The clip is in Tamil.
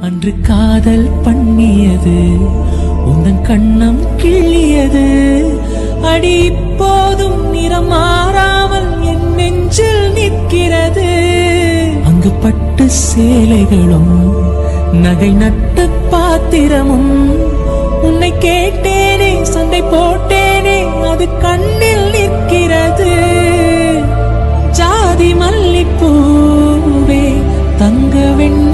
அன்று காதல் பண்ணியது உந்தன் கண்ணம் கிள்ளியது அடி இப்போதும் நிறம் மாறாமல் என் நெஞ்சில் நிற்கிறது. அங்கு பட்டு சேலைகளும் நகை நட்ட பாத்திரமும் உன்னை கேட்டேனே சண்டை போட்டேனே அது கண்ணில் நிற்கிறது. ஜாதி மல்லிப்பூவே தங்க வெண்ண